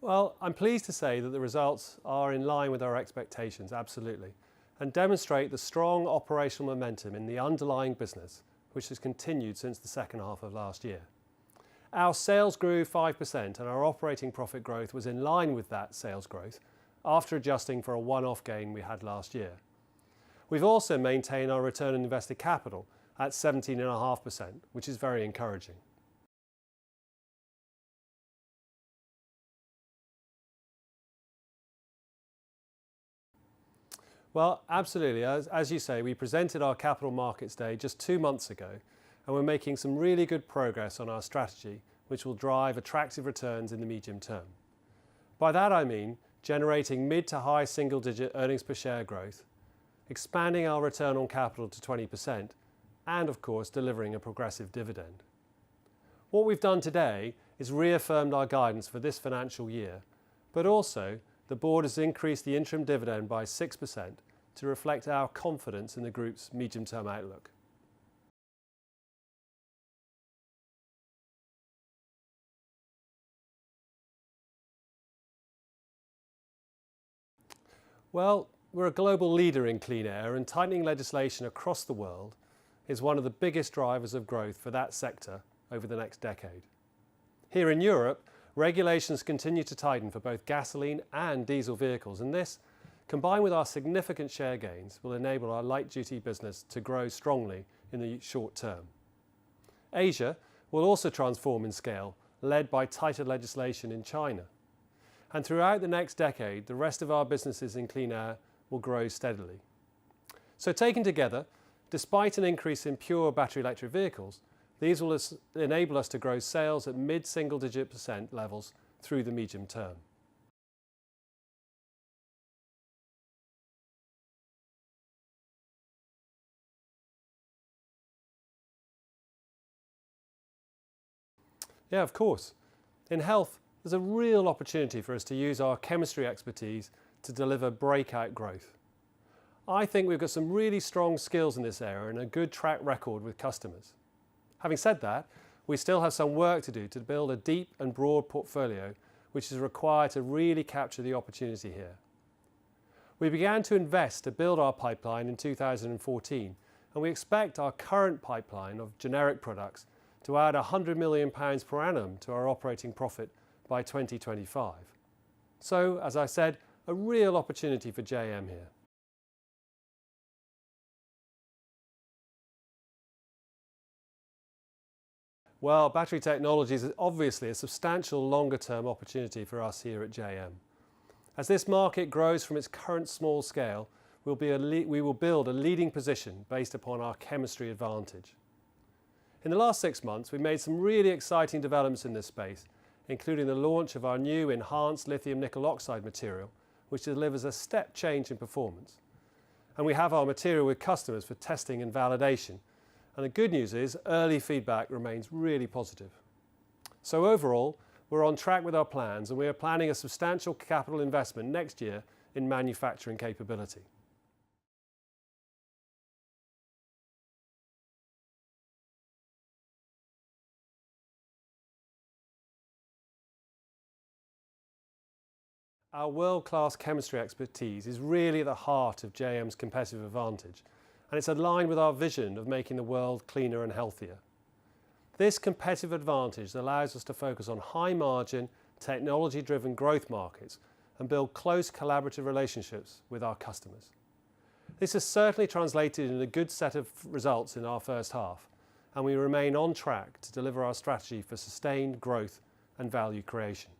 Well, I'm pleased to say that the results are in line with our expectations, absolutely, and demonstrate the strong operational momentum in the underlying business, which has continued since the second half of last year. Our sales grew 5% and our operating profit growth was in line with that sales growth after adjusting for a one-off gain we had last year. We've also maintained our return on invested capital at 17.5%, which is very encouraging. Well, absolutely. As you say, we presented our Capital Markets Day just 2 months ago, and we're making some really good progress on our strategy, which will drive attractive returns in the medium term. By that I mean generating mid to high single-digit earnings per share growth, expanding our return on capital to 20%, and of course delivering a progressive dividend. What we've done today is reaffirmed our guidance for this financial year, but also the board has increased the interim dividend by 6% to reflect our confidence in the group's medium-term outlook. Well, we're a global leader in clean air, and tightening legislation across the world is one of the biggest drivers of growth for that sector over the next decade. Here in Europe, regulations continue to tighten for both gasoline and diesel vehicles, and this, combined with our significant share gains, will enable our light-duty business to grow strongly in the short term. Asia will also transform in scale, led by tighter legislation in China. And throughout the next decade, the rest of our businesses in clean air will grow steadily. So taken together, despite an increase in pure battery electric vehicles, these will enable us to grow sales at mid-single-digit % levels through the medium term. Yeah, of course. In health, there's a real opportunity for us to use our chemistry expertise to deliver breakout growth. I think we've got some really strong skills in this area and a good track record with customers. Having said that, we still have some work to do to build a deep and broad portfolio which is required to really capture the opportunity here. We began to invest to build our pipeline in 2014, and we expect our current pipeline of generic products to add £100 million per annum to our operating profit by 2025. So, as I said, a real opportunity for JM here. Well, battery technologies is obviously a substantial longer-term opportunity for us here at JM. As this market grows from its current small scale, we will build a leading position based upon our chemistry advantage. In the last 6 months, we've made some really exciting developments in this space, including the launch of our new enhanced lithium nickel oxide material, which delivers a step change in performance. And we have our material with customers for testing and validation. And the good news is early feedback remains really positive. So overall, we're on track with our plans, and we are planning a substantial capital investment next year in manufacturing capability. Our world-class chemistry expertise is really at the heart of JM's competitive advantage, and it's aligned with our vision of making the world cleaner and healthier. This competitive advantage allows us to focus on high-margin, technology-driven growth markets and build close collaborative relationships with our customers. This has certainly translated in a good set of results in our first half, and we remain on track to deliver our strategy for sustained growth and value creation.